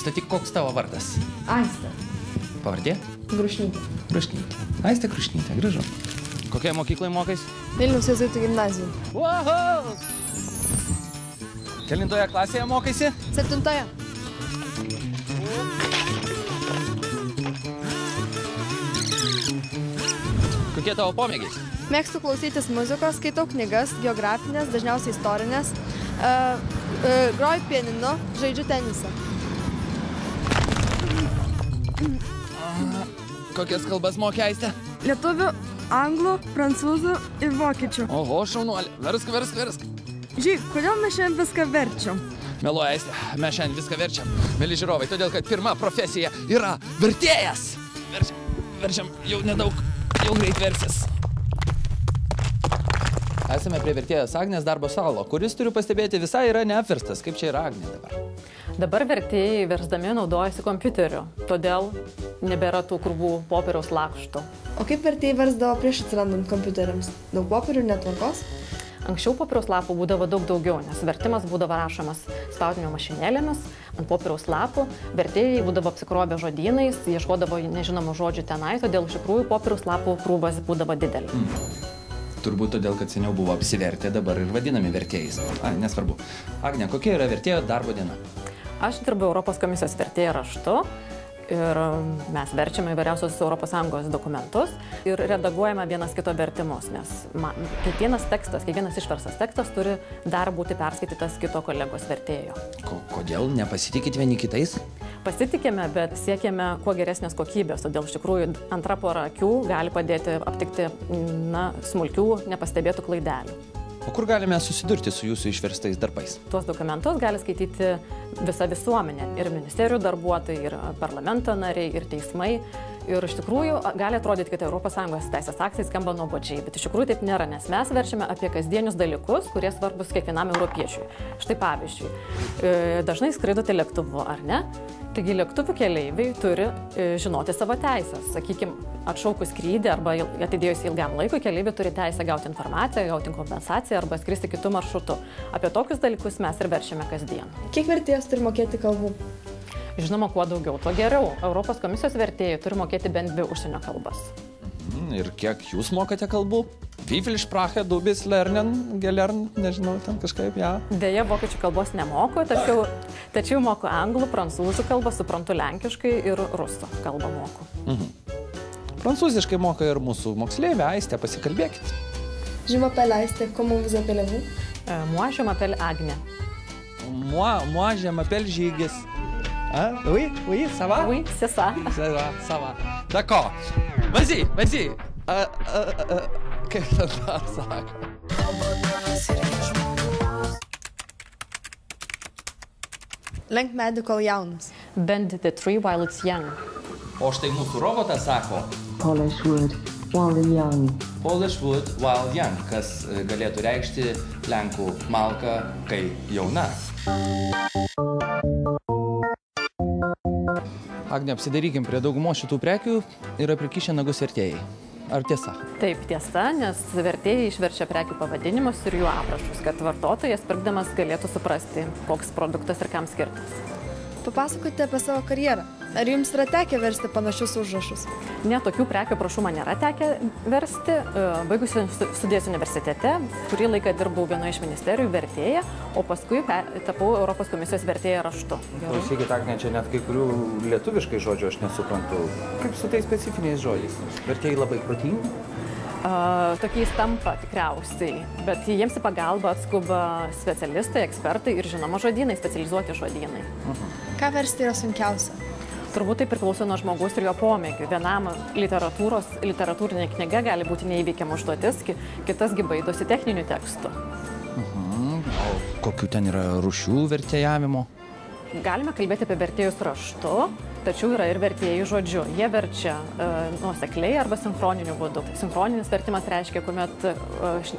prisistatyk, koks tavo vardas? Aistė. Pavardė? Grušnytė. Grušnytė. Aistė Grušnytė, gražu. Kokioje mokykloje mokais? Vilniaus jėzuitų gimnazijų. Wow! Kelintoje klasėje mokaisi? 7. Kokie tavo pomėgiai? Mėgstu klausytis muzikos, skaitau knygas, geografinės, dažniausiai istorinės. Groju pianinu, žaidžiu tenisą. Kokias kalbas moki, Aistė? Lietuvių, anglų, prancūzų ir vokiečių. Oho, šaunuolė. Versk. Žiūrėk, kodėl mes šiandien viską verčiam? Meluoja, Aistė, mes šiandien viską verčiam. Mėly žiūrovai, todėl, kad pirma profesija yra vertėjas. Verčiam jau nedaug, jau greit versis. Esame prie vertėjos Agnės darbo stalo, kuris, turiu pastebėti, visai yra neapverstas. Kaip čia yra Agnė dabar? Dabar vertėjai versdami naudojasi kompiuteriu, todėl nebėra tų krūvų popieriaus lakštų. O kaip vertėjai versdavo prieš atsirandant kompiuteriams? Daug popierių netvarkos? Anksčiau popieriaus lapų būdavo daug daugiau, nes vertimas būdavo rašomas spausdinimo mašinėlėmis ant popieriaus lapų. Vertėjai būdavo apsikrovę žodynais, ieškodavo nežinomų žodžių tenai, todėl iš tikrųjų popieriaus lapų krūvas būdavo didelis. Turbūt todėl, kad seniau buvo apsivertę, dabar ir vadinami vertėjais. Nesvarbu. Agne, kokia yra vertėjo darbo diena? Aš dirbu Europos komisijos vertėjo raštu ir mes verčiame įvairiausios ES dokumentus ir redaguojame vienas kito vertimus, nes kiekvienas išverstas tekstas turi dar būti perskaitytas kito kolegos vertėjo. Kodėl nepasitikit vieni kitais? Pasitikime, bet siekiame kuo geresnės kokybės, todėl iš tikrųjų antra pora akių gali padėti aptikti smulkių nepastebėtų klaidelių. O kur galime susidurti su jūsų išverstais darbais? Tuos dokumentus gali skaityti visa visuomenė, ir ministerijų darbuotojai, ir parlamento nariai, ir teismai. Ir iš tikrųjų gali atrodyti, kad ES teisės aktai skamba nuobodžiai, bet iš tikrųjų taip nėra, nes mes verčiame apie kasdienius dalykus, kurie svarbus kiekvienam europiečiui. Štai pavyzdžiui, dažnai skraidote lėktuvu, ar ne? Taigi lėktuvų keleiviai turi žinoti savo teisės. Sakykime, atšaukus skrydį arba atidėjus ilgam laikui, keleiviai turi teisę gauti informaciją, gauti kompensaciją arba skristi kitų maršrutų. Apie tokius dalykus mes ir verčiame kasdien. Kiek vertėjas turi mokėti kalbų? Žinoma, kuo daugiau, tuo geriau. Europos komisijos vertėjai turi mokėti bent 2 užsienio kalbas. Ir kiek jūs mokate kalbų? Wie viel Sprache du bist lernen, gelernt, nežinau, ten kažkaip, ja. Deja, vokiečių kalbos nemoku, tačiau moku anglų, prancūzų kalbą, suprantu lenkiškai ir rusų kalbą moku. Prancūziškai moka ir mūsų moksleivė, Aistė, pasikalbėkit. Je m'appelle Aistė, comment vous appelez-vous? Moi, je m'appelle Agnė. Moi, je m'appelle Žygis. Oui, ça va? Oui, c'est ça. Ça va. D'accord. Vas-y. Kaip ten dar sako? Lenk medį, kol jaunas. Bend the tree while it's young. O štai mūsų robotas sako Polish wood while young. Polish wood while young, kas galėtų reikšti lenkų malką, kai jauna. Agne, apsidairykim, prie daugumos šitų prekių yra prikišę nagus vertėjai. Ar tiesa? Taip, tiesa, nes vertėjai išverčia prekių pavadinimus ir jų aprašus, kad vartotojas pirkdamas galėtų suprasti, koks produktas ir kam skirtas. Papasakokite apie savo karjerą. Ar jums yra tekę versti panašius užrašus? Ne, tokių prekių prašų man nėra tekę versti. Baigusi studijas universitete, kurį laiką dirbau vienoje iš ministerijų vertėja, o paskui tapau Europos komisijos vertėja raštu. Klausykit, Agne, čia net kai kurių lietuviškai žodžių aš nesuprantu. Kaip su tais specifiniais žodžiais? Vertėjai labai protingi? Tokiais tampa tikriausiai, bet jiems į pagalbą atskuba specialistai, ekspertai ir žinoma žodynai, specializuoti žodynai. Ką versti yra sunkiausia? Turbūt tai priklauso nuo žmogaus ir jo pomėgių. Vienam literatūrinė knyga gali būti neįveikiama užduotis, kitasgi baidosi techninių tekstų. O kokių ten yra rūšių vertėjavimo? Galime kalbėti apie vertėjus raštu, tačiau yra ir vertėjai žodžiu. Jie verčia nuosekliai arba sinchroniniu būdu. Sinchroninis vertimas reiškia, kuomet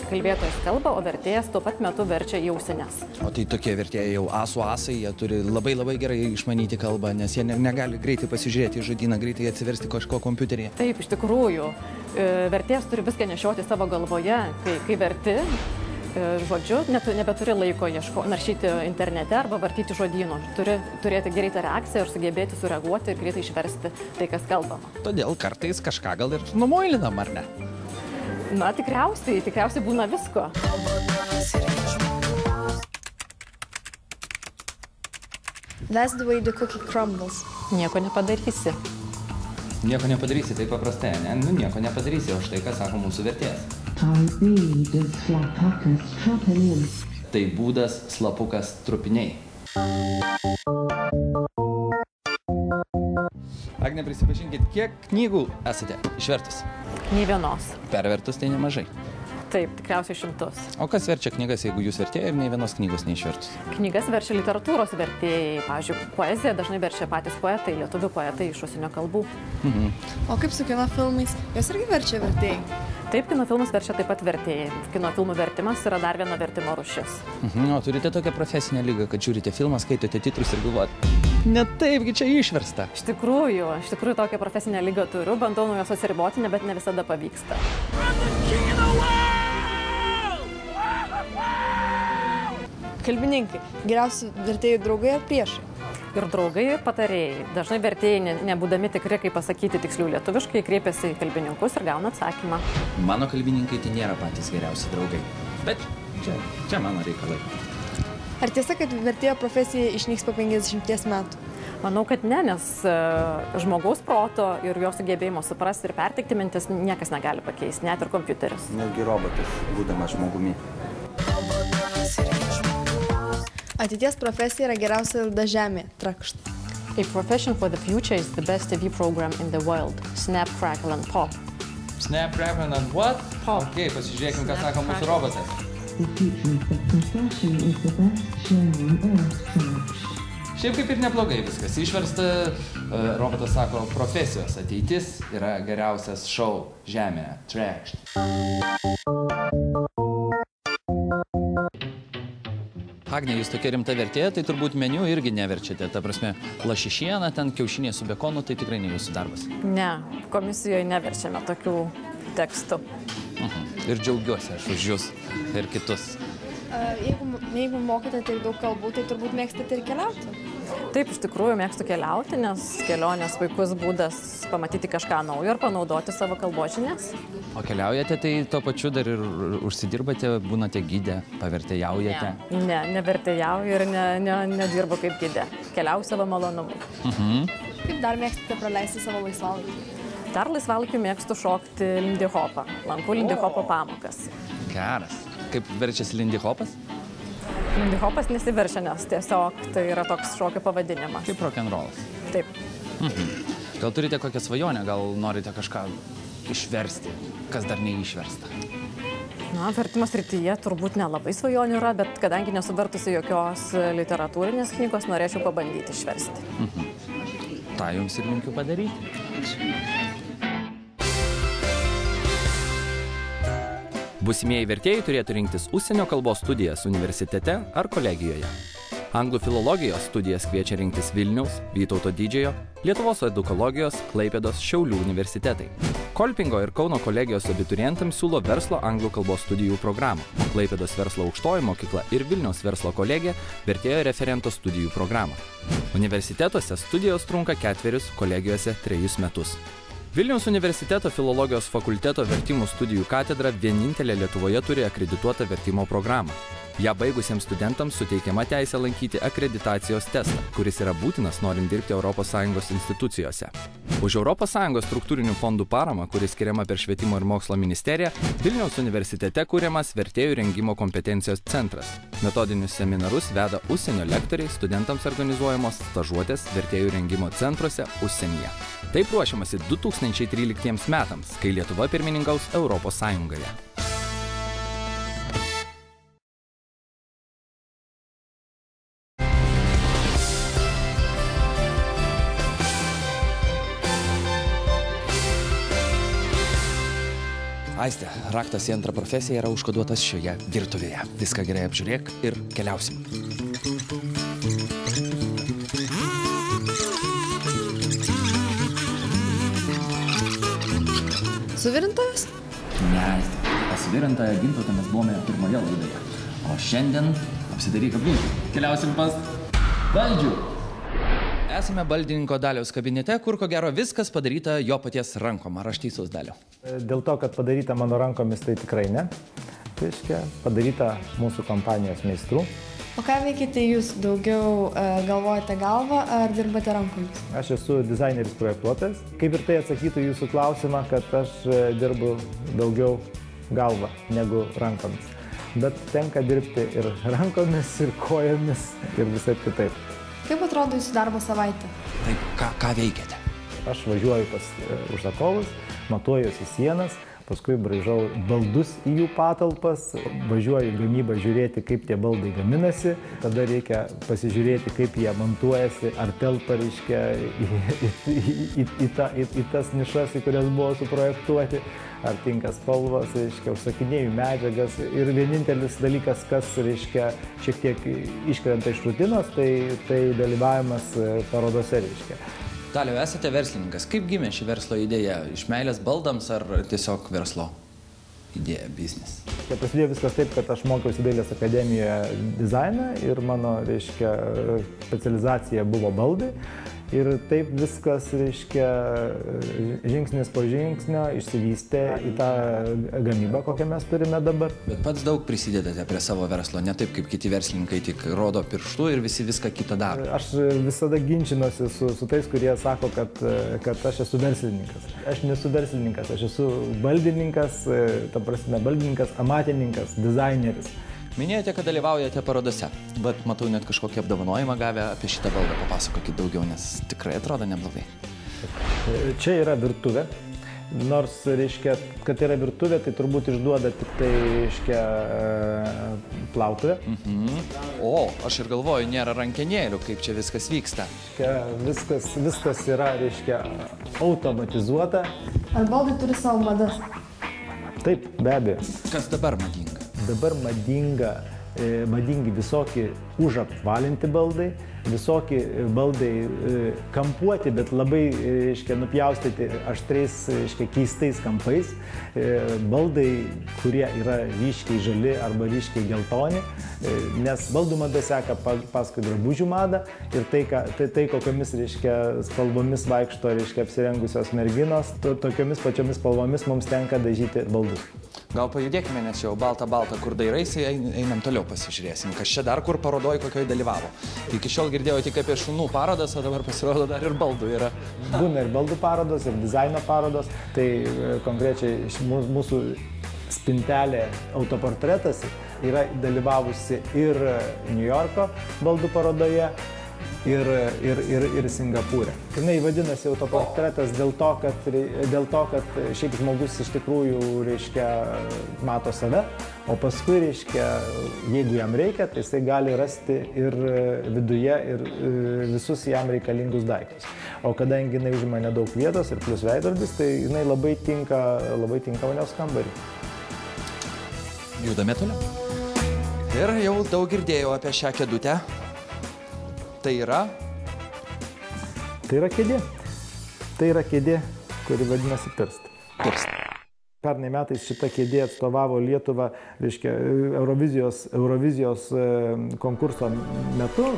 kalbėtojas kalba, o vertėjas tuo pat metu verčia į ausines. O tai tokie vertėjai jau asai, jie turi labai gerai išmanyti kalbą, nes jie negali greitai pasižiūrėti į žodyną, greitai atsiversti kažko kompiuteryje. Taip, iš tikrųjų, vertėjas turi viską nešioti savo galvoje, kai verti. žodžiu, nebeturi laiko naršyti internete arba vartyti žodynų. Turi turėti greitą reakciją ir sugebėti sureaguoti ir greitai išversti tai, kas kalbama. Todėl kartais kažką gal ir numuilinam, ar ne? Na, tikriausiai būna visko. That's the way the cookie crumbles. Nieko nepadarysi. Nieko nepadarysi, tai paprastai, ne? Nu, nieko nepadarysi, o štai ką sako mūsų vertėjas. Tai būdas slapukas trupiniai. Agne, prisipažinkit, kiek knygų esate išvertus? Nei vienos. Pervertus tai nemažai. Taip, tikriausiai 100. O kas verčia knygas, jeigu jūs vertėjai ir nei vienos knygos neišvertus? Knygas verčia literatūros vertėjai. Pavyzdžiui, poeziją dažnai verčia patys poetai, lietuvių poetai iš užsienio kalbų. O kaip su kino filmais? Jos irgi verčia vertėjai? Taip, kino filmus verčia taip pat vertėjai. Kino filmų vertimas yra dar viena vertimo rūšis. O turite tokią profesinę lygą, kad žiūrite filmą, skaitote titrus ir galvojate, net taipgi čia išversta. Iš tikrųjų tokią profesinę lygą turiu, bandau nuo jos atsiriboti, bet ne visada pavyksta. Kalbininkai. Geriausi vertėjų draugai ar priešai? Ir draugai, ir patarėjai. Dažnai vertėjai, nebūdami tikri, kaip pasakyti tiksliau lietuviškai, kreipiasi į kalbininkus ir gauna atsakymą. Mano kalbininkai tai nėra patys geriausi draugai. Bet čia mano reikalai. Ar tiesa, kad vertėjo profesija išnyks po 50 metų? Manau, kad ne, nes žmogaus proto ir jo sugebėjimo suprasti ir perteikti mintis niekas negali pakeisti, net ir kompiuteris. Netgi robotas, būdamas žmogumi. Ateities profesija yra geriausia laida Žemėje. Trakšt. A profession for the future is the best TV program in the world. Snap, crackle and pop. Snap, crackle and what? Pop. Ok, pasižiūrėkim, ką sako mūsų robotas. The future of the profession is the best show on earth. Šiaip kaip ir neblogai viskas. Išversta, robotas sako, profesijos ateitis yra geriausias šou Žemėje. Trakšt. Agne, jūs tokia rimta vertėja, tai turbūt meniu irgi neverčiate. Ta prasme, lašišieną, ten kiaušiniai su bekonu, tai tikrai ne jūsų darbas. Ne, komisijoje neverčiame tokių tekstų. Ir džiaugiuosi aš už jūs ir kitus. Jeigu mokate tiek daug kalbų, tai turbūt mėgstate ir keliauti. Taip, iš tikrųjų mėgstu keliauti, nes kelionės puikus būdas pamatyti kažką naujo ir panaudoti savo kalbos žinias. O keliaujate, tai tuo pačiu dar ir užsidirbate, būnate gidę, pavertėjaujate? Ne, nevertėjauju ir nedirbu kaip gidė. Keliauju savo malonumu. Kaip dar mėgstate praleisti savo laisvalaikį? Dar laisvalaikiu mėgstu šokti lindy hopą. Lankau lindy hopo pamokas. Geras. Kaip verčiasi lindy hopas? Lindy hopas nesiverčia, nes tiesiog tai yra toks šokio pavadinimas. Kaip rock'n'rollas. Taip. Gal turite kokią svajonę, gal norite kažką išversti, kas dar neišversta? Na, vertimo srityje turbūt nelabai svajonių yra, bet kadangi nesu vertusi jokios literatūrinės knygos, norėčiau pabandyti išversti. tą jums ir linkiu padaryti. Būsimieji vertėjai turėtų rinktis užsienio kalbos studijas universitete ar kolegijoje. Anglų filologijos studijas kviečia rinktis Vilniaus, Vytauto Didžiojo, Lietuvos edukologijos, Klaipėdos, Šiaulių universitetai. Kolpingo ir Kauno kolegijos abiturientams siūlo verslo anglų kalbos studijų programą, Klaipėdos verslo aukštoji mokykla ir Vilniaus verslo kolegija vertėjo referento studijų programą. Universitetuose studijos trunka 4, kolegijose 3 metus. Vilniaus universiteto filologijos fakulteto vertimų studijų katedra vienintelė Lietuvoje turi akredituotą vertimo programą. Ja baigusiems studentams suteikiama teisė lankyti akreditacijos testą, kuris yra būtinas norint dirbti ES institucijose. Už ES struktūrinių fondų paramą, kuris skiriama per Švietimo ir mokslo ministeriją, Vilniaus universitete kūriamas vertėjų rengimo kompetencijos centras. Metodinius seminarus veda užsienio lektoriai, studentams organizuojamos stažuotės vertėjų rengimo centruose užsienyje. Taip ruošiamasi 2013 metams, kai Lietuva pirmininkaus ES. Aiste, raktas į antrą profesiją yra užkoduotas šioje virtuvėje. Viską gerai apžiūrėk ir keliausim. Suvirintojas? Ne, Pas Virantą Gintautą mes buvome pirmoje laidoje. O šiandien apsidaryk aplinkui. Keliausim pas Baldžių. Esame baldininko Daliaus kabinete, kur ko gero viskas padaryta jo paties rankom. Ar aš teisus, Daliau? Dėl to, kad padaryta mano rankomis, tai tikrai ne. Tai reiškia, padaryta mūsų kompanijos meistrų. O ką veikite jūs? Daugiau galvojate galvą ar dirbate rankomis? Aš esu dizaineris projektuotojas. Kaip ir tai atsakytų jūsų klausimą, kad aš dirbu daugiau galvą negu rankomis. Bet tenka dirbti ir rankomis, ir kojomis, ir visai kitaip. Kaip atrodo jūsų darbo savaitė? Taip, ką veikiate? Aš važiuoju pas užsakovus, matuojuosi sienas, paskui braižau baldus į jų patalpas, važiuoju į gamybą žiūrėti, kaip tie baldai gaminasi, tada reikia pasižiūrėti, kaip jie montuojasi, ar telpa, reiškia, į tas nišas, į kurias buvo suprojektuoti, ar tinka spalvos, reiškia, užsakinėju medžiagas. Ir vienintelis dalykas, kas, reiškia, šiek tiek iškrenta iš rutinos, tai dalyvavimas parodose, reiškia. Daliau, esate verslininkas. Kaip gimė ši verslo idėja? Iš meilės baldams ar tiesiog verslo idėja, biznis? Čia prasidėjo viskas taip, kad aš mokiausi Dailės akademijoje dizainą ir mano, reiškia, specializacija buvo baldai. Ir taip viskas, reiškia, žingsnis po žingsnio išsivystė į tą gamybą, kokią mes turime dabar. Bet pats daug prisidedate prie savo verslo, ne taip kaip kiti verslininkai, tik rodo pirštu ir visi viską kitą daro. Aš visada ginčinuosi su tais, kurie sako, kad aš esu verslininkas. Aš nesu verslininkas, aš esu baldininkas, ta prasme, baldininkas, amatininkas, dizaineris. Minėjote, kad dalyvaujate parodose, bet matau net kažkokį apdovanojimą gavę. Apie šitą baldą papasakokit daugiau, nes tikrai atrodo neblogai. Čia yra virtuvė. Nors, reiškia, kad yra virtuvė, tai turbūt išduoda tik tai, reiškia, plautuvė. O, aš ir galvoju, nėra rankenėlių, kaip čia viskas vyksta. Viskas yra, reiškia, automatizuota. Ar baldai turi savo madas? Taip, be abejo. Kas dabar madinga? Dabar madingi visokie užapvalinti baldai, visokie baldai kampuoti, bet labai, reiškia, nupjaustyti aštriais, reiškia, keistais kampais. Baldai, kurie yra ryškiai žali arba ryškiai geltoni, nes baldų mada seka paskui drabužių madą ir tai kokiamis, reiškia, spalvomis vaikšto, reiškia, apsirengusios merginos, tokiomis pačiomis spalvomis mums tenka dažyti baldus. Gal pajudėkime, nes jau balta, kur dairaisi, einam toliau pasižiūrėsim, kas čia dar kur parodoj kokioj dalyvavo. Iki šiol girdėjau tik apie šunų parodas, o dabar pasirodo dar ir baldų yra. Būna ir baldų parodos, ir dizaino parodos. Tai konkrečiai mūsų spintelė autoportretas yra dalyvavusi ir New Yorko baldų parodoje, ir Singapūre. Jinai vadinasi autoportretas dėl to, kad šiaip žmogus iš tikrųjų, reiškia, mato save, o paskui, reiškia, jeigu jam reikia, tai jisai gali rasti ir viduje ir visus jam reikalingus daiktus. O kadangi jinai užima nedaug vietos ir plus veidrodis, tai jinai labai tinka vonios kambarį. Judame toliau. Ir jau daug girdėjau apie šią kėdutę. Tai yra? Tai yra kėdė. Tai yra kėdė, kuri vadinasi pirst. Pernai metais šita kėdė atstovavo Lietuvą, reiškia, Eurovizijos konkurso metu.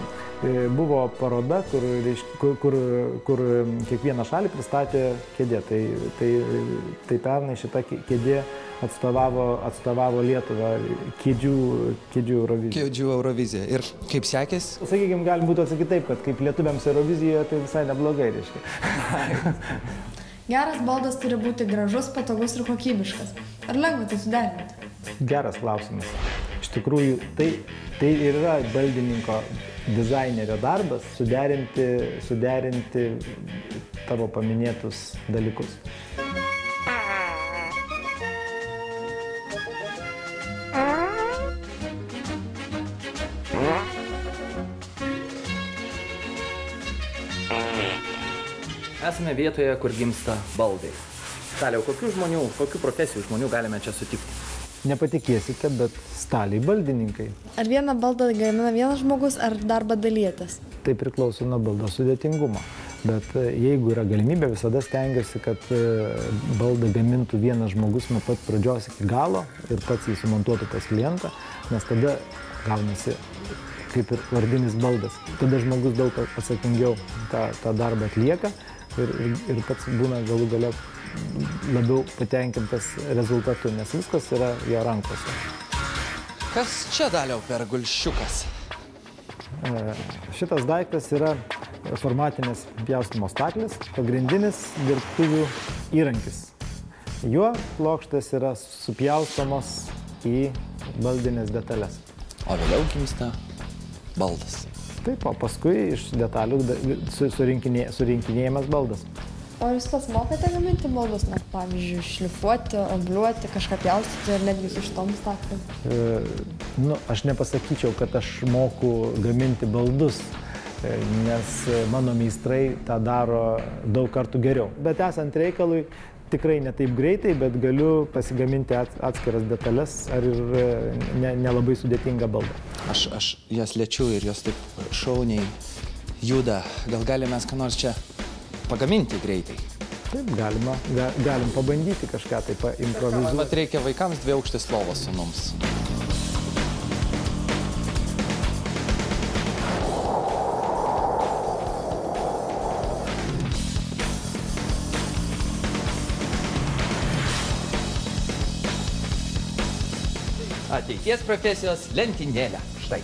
Buvo paroda, kur kiekvieną šalį pristatė kėdė. Tai pernai šita kėdė atstovavo Lietuvą kėdžių Euroviziją. Kėdžių Eurovizija. Ir kaip sekės? Sakykime, galim būtų atsakyti taip, kad kaip lietuviams Eurovizijoje, tai visai neblogai, reiškia. Geras baldas turi būti gražus, patogus ir kokybiškas. Ar lengva tai suderinti? Geras klausimas. Iš tikrųjų, tai ir yra baldininko dizainerio darbas suderinti tavo paminėtus dalykus. Esame vietoje, kur gimsta baldai. Daliau, kokių profesijų žmonių galime čia sutikti? Nepatikėsite, bet staliai baldininkai. Ar vieną baldą gamina vienas žmogus, ar darbą dalyjatės? Tai priklauso nuo baldo sudėtingumo. Bet jeigu yra galimybė, visada stengiuosi, kad baldą gamintų vienas žmogus nuo pat pradžios iki galo ir pats jį sumontuotų pas klientą, nes tada gaunasi kaip ir vardinis baldas. Tada žmogus daug atsakingiau tą darbą atlieka ir pats būna galų gale labiau patenkintas rezultatu, nes viskas yra jo rankose. Kas čia, Daliau, per gulščiukas? Šitas daiktas yra formatinės pjaustymo staklės, pagrindinis dirbtuvių įrankis. Juo plokštės yra supjaustomos į baldinės detalės. O vėliau gimsta baldas. Taip, o paskui iš detalių surinkinėjamas baldas. O jūs pats mokate gaminti baldus, na, pavyzdžiui, šlifuoti, obliuoti, kažką pjaustyti ir netgi su šitom staklėm? Aš nepasakyčiau, kad aš moku gaminti baldus, nes mano meistrai tą daro daug kartų geriau. Bet esant reikalui, tikrai ne taip greitai, bet galiu pasigaminti atskiras detalės ar ir nelabai sudėtingą baldą. Aš jas liečiu ir jos taip šauniai juda. Gal galime mes ką nors čia pagaminti greitai? Taip, galim pabandyti kažką tai paimprovizuoti. Mat reikia vaikams 2 aukštės lovos sūnums. Ateities profesijos lentynėlė. Štai.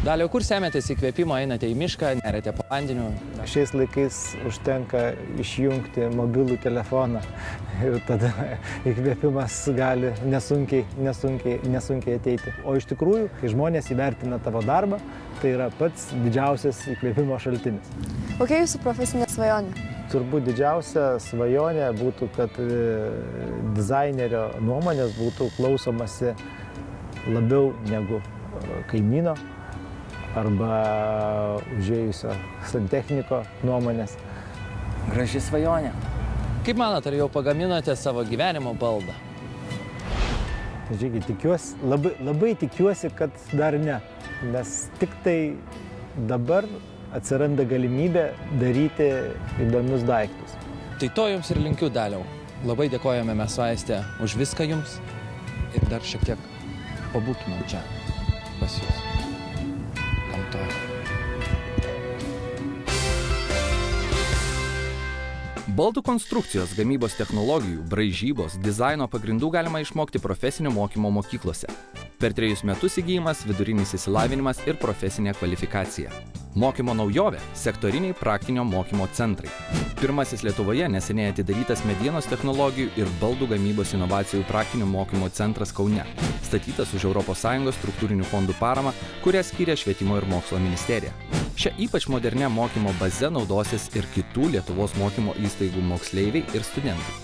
Daliau, kur semiatės įkvėpimo, einate į mišką, nerate po vandeniu? Šiais laikais užtenka išjungti mobilų telefoną ir tada įkvėpimas gali nesunkiai ateiti. O iš tikrųjų, kai žmonės įvertina tavo darbą, tai yra pats didžiausias įkvėpimo šaltinis. Kokia jūsų profesinė svajonė? Turbūt didžiausia svajonė būtų, kad dizainerio nuomonės būtų klausomasi labiau negu kaimyno arba užėjusio santechniko nuomonės. Graži svajonė. Kaip manot, ar jau pagaminote savo gyvenimo baldą? Žiūrėkit, labai tikiuosi, kad dar ne, nes tik tai dabar atsiranda galimybė daryti įdomius daiktus. Tai to jums ir linkiu, Daliau. Labai dėkojame mes su Aiste už viską jums ir dar šiek tiek pabūkime čia pas jūs. Gamtoje. Baldų konstrukcijos, gamybos technologijų, braižybos, dizaino pagrindų galima išmokti profesinio mokymo mokyklose. Per 3 metus įgyjimas vidurinis išsilavinimas ir profesinė kvalifikacija. Mokymo naujovė – sektoriniai praktinio mokymo centrai. Pirmasis Lietuvoje neseniai atidarytas medienos technologijų ir baldų gamybos inovacijų praktinio mokymo centras Kaune, statytas už ES struktūrinių fondų paramą, kurią skyrė Švietimo ir mokslo ministerija. Šia ypač modernė mokymo baze naudosis ir kitų Lietuvos mokymo įstaigų moksleiviai ir studentai.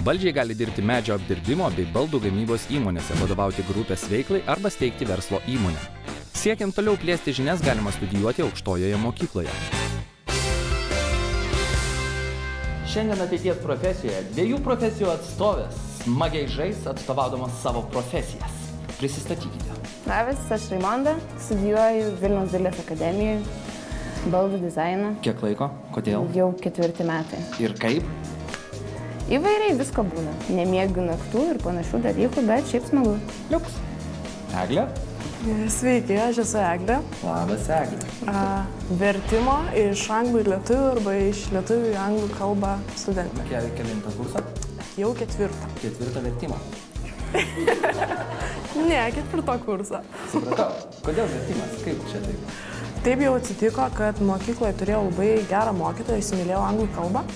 Baldžiai gali dirbti medžio apdirbimo bei baldų gamybos įmonėse, vadovauti grupės veiklai arba steigti verslo įmonę. Siekiant toliau plėsti žinias, galima studijuoti aukštojoje mokykloje. Šiandien ateities profesijoje 2 profesijų atstovės smagiai žais atstovaudamas savo profesijas. Prisistatykite. Labas, aš Raimonda, studijuoju Vilniaus dailės akademijoje, baldų dizainą. Kiek laiko? Kodėl? Jau 4 metai. Ir kaip? Įvairiai visko būna. Nemiegu naktų ir panašių dalykų, bet šiaip smagu. Liuks. Eglė? Sveiki, aš esu Eglė. Labas, Eglė. Vertimo iš anglų į lietuvių arba iš lietuvių į anglų kalbą studentė. Kelintą kursą? Jau 4. 4 vertimo? Ne, 4 kursą. Supratau. Kodėl vertimas? Kaip čia taip? Taip jau atsitiko, kad mokykloje turėjau labai gerą mokytoją, įsimylėjau anglų kalbą.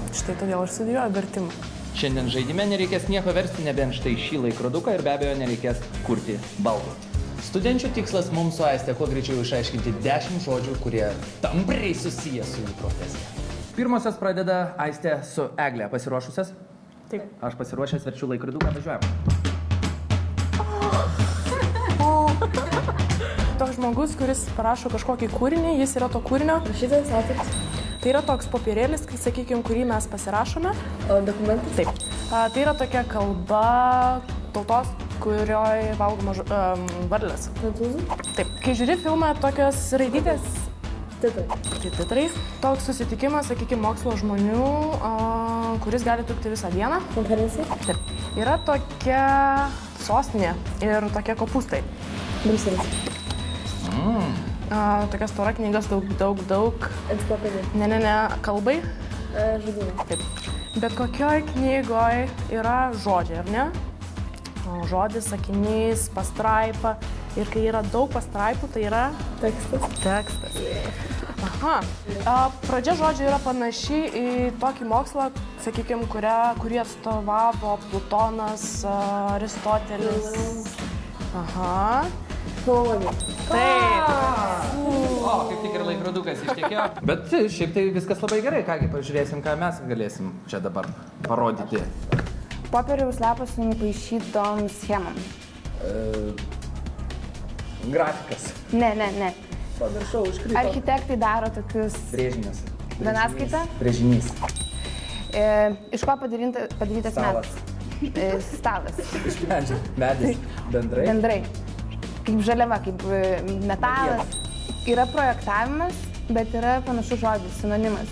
Štai todėl aš studijuoju vertimą. Šiandien žaidime nereikės nieko versti, nebent štai šį laikroduką ir be abejo nereikės kurti baldų. Studenčių tikslas mums su Aiste kuo greičiau išaiškinti 10 žodžių, kurie tampriai susiję su jų profesija. Pirmosios pradeda Aiste su Egle. Pasiruošusias? Taip. Aš pasiruošęs, verčiu laikroduką, važiuojam. Toks žmogus, kuris parašo kažkokį kūrinį, jis yra to kūrinio. Rašytojas, autorius. Tai yra toks popierėlis, sakykime, kurį mes pasirašome. O dokumentas? Taip. Tai yra tokia kalba, tautos kurioje valgoma varlės. Taip, kai žiūri filmą, tokios raidytės titrai. Toks susitikimas, sakykime, mokslo žmonių, kuris gali trukti visą dieną. Konferencija? Taip. Yra tokia sostinė ir tokie kopūstai. Briuselis. Tokia stora knygas daug. Enciklopedija. Ne, kalbai. Žodynai. Taip. Bet kokioj knygoj yra žodžiai, ar ne? Žodis, sakinys, pastraipa. Ir kai yra daug pastraipų, tai yra... Tekstas. Aha. Pradžia žodžio yra panaši į tokį mokslą, sakykime, kurį atstovavo Plutonas, Aristotelis. Aha. Filologija. Taip. O, kaip tik ir laikrodukas ištekėjo. Bet šiaip tai viskas labai gerai. Kągi, pažiūrėsim, ką mes galėsim čia dabar parodyti. Popieriaus lapas su nupaišytom schemom. Grafikas. Ne. Pamiršau, užkrito. Architektai daro tokius... Brėžinius. Vienaskaita? Brėžinys. Iš ko padarytas Stalas. metas? Stalas. Iš medžio. Medis. Bendrai. Kaip žaliava, kaip metalas. Yra projektavimas, bet yra panašus žodis, sinonimas.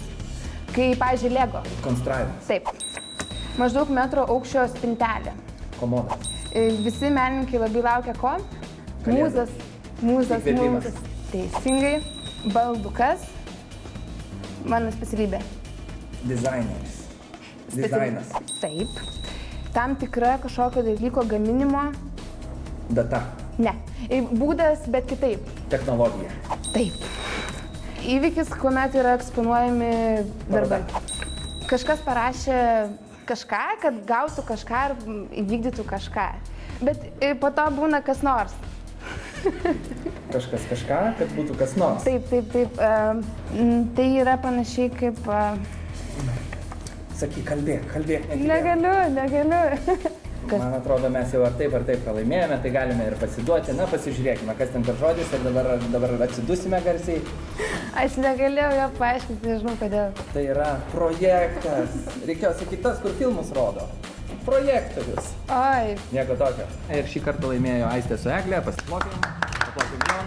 Kai, pavyzdžiui, Lego. Konstravimas. Taip. Maždaug metro aukščio spintelė. Komoda. Visi menininkai labai laukia ko? Kalėdų. Mūzas. Įkvėpimas. Teisingai. Baldukas. Mano specialybė. Dizaineris. Dizainas. Taip. Tam tikra kažkokio dalyko gaminimo. Data. Ne. Būdas, bet kitaip. Technologija. Taip. Įvykis, kuomet yra eksponuojami darbai. Kažkas parašė kažką, kad gautų kažką ir įvykdytų kažką. Bet po to būna kas nors. Kažkas kažką, kad būtų kas nors. Taip. Tai yra panašiai kaip... Sakyk, kalbėk. Negaliu. Man atrodo, mes jau ar taip pralaimėjome, tai galime ir pasiduoti. Na, pasižiūrėkime, kas ten per žodis ir dabar atsidusime garsiai. Aš negalėjau jo paaiškinti, nežinau kodėl. Tai yra projektas. Reikėjo sakyti tas, kur filmus rodo. Projektorius. Oi. Nieko tokio. Ir šį kartą laimėjo Aistė su Egle. Pasiplokim jom.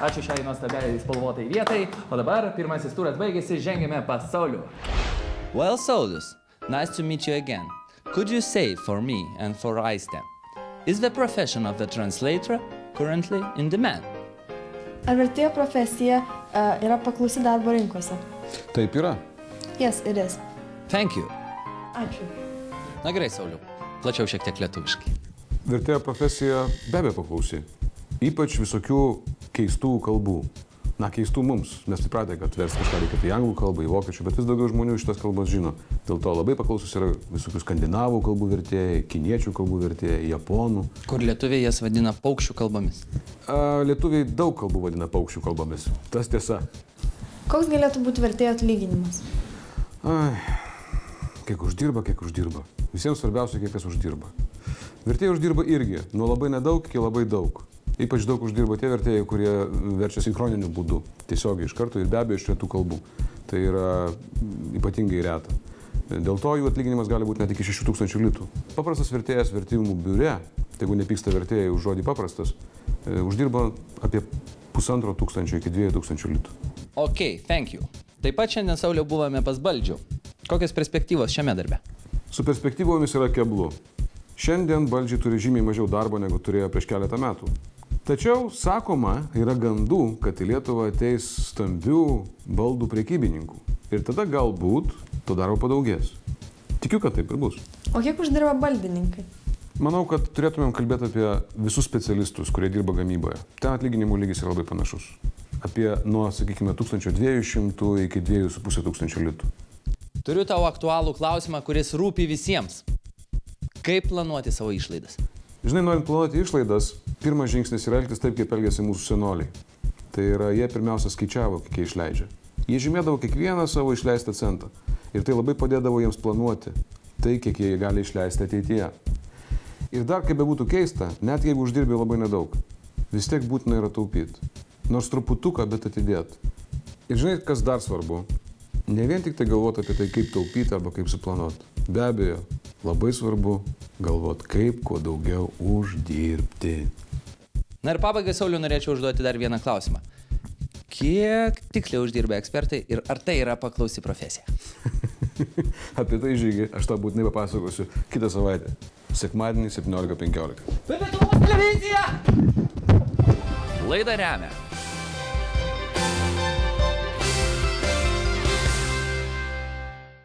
Ačiū šiai nuostabiai spalvotai vietai. O dabar pirmasis turas baigėsi, žengėme pas Saulių. Well, Saulius, nice to meet you again. Could you say for me and for Aiste, is the profession of the translator currently in demand? Ar vertėjo profesija yra paklausi darbo rinkose? Taip yra. Yes, it is. Thank you. Ačiū. Na gerai, Sauliau, plačiau šiek tiek lietuviškai. Vertėjo profesija be abejo paklausi. Ypač visokių keistų kalbų. Na, keistų mums, nes pripratę, kad versti kažką reikia į anglų kalbą, į vokiečių, bet vis daugiau žmonių šitas kalbas žino. Dėl to labai paklausus yra visokių skandinavų kalbų vertėjai, kiniečių kalbų vertėjai, japonų. Kur lietuviai jas vadina paukščių kalbomis? Lietuviai daug kalbų vadina paukščių kalbomis. Tas tiesa. Koks galėtų būti vertėjo atlyginimas? Kiek uždirba. Visiems svarbiausia, kiek kas uždirba. Vertėjai uždirba irgi, nuo labai nedaug iki labai daug. Ypač daug uždirba tie vertėjai, kurie verčia sinchroniniu būdu, tiesiogiai iš karto ir be abejo iš retų kalbų. Tai yra ypatingai reta. Dėl to jų atlyginimas gali būti net iki 6000 litų. Paprastas vertėjas vertimų biure, tai jeigu nepyksta vertėjai už žodį paprastas, uždirba apie 1500 iki 2000 litų. Ok, thank you. Taip pat šiandien, Sauliau, buvome pas Baldžių. Kokios perspektyvos šiame darbe? Su perspektyvomis yra keblu. Šiandien Baldžiai turi žymiai mažiau darbo, negu turėjo prieš keletą metų. Tačiau, sakoma, yra gandų, kad į Lietuvą ateis stambių baldų prekybininkų. Ir tada galbūt to darbo padaugės. Tikiu, kad taip ir bus. O kiek uždirba baldininkai? Manau, kad turėtumėm kalbėti apie visus specialistus, kurie dirba gamyboje. Ten atlyginimų lygis yra labai panašus. Apie nuo, sakykime, 1200 iki 2500 litų. Turiu tau aktualų klausimą, kuris rūpi visiems. Kaip planuoti savo išlaidas? Žinai, norint planuoti išlaidas, pirmas žingsnis yra elgtis taip, kaip elgėsi mūsų senoliai. Tai yra, jie pirmiausia skaičiavo, kiek jie išleidžia. Jie žymėdavo kiekvieną savo išleistą centą. Ir tai labai padėdavo jiems planuoti tai, kiek jie gali išleisti ateityje. Ir dar, kaip bebūtų keista, net jeigu uždirbi labai nedaug, vis tiek būtina yra taupyti. Nors truputuką, bet atidėti. Ir žinai, kas dar svarbu? Ne vien tik tai galvoti apie tai, kaip taupyti arba kaip suplanuoti. Be abejo, labai svarbu galvot, kaip kuo daugiau uždirbti. Na ir pabaigai, Sauliau, norėčiau užduoti dar vieną klausimą. Kiek tiksliai uždirba ekspertai ir ar tai yra paklausi profesija? Apie tai, Žygi, aš tau būtinai papasakosiu kitą savaitę. Sekmadienį 17:15. Per Lietuvos televiziją! Laidą remia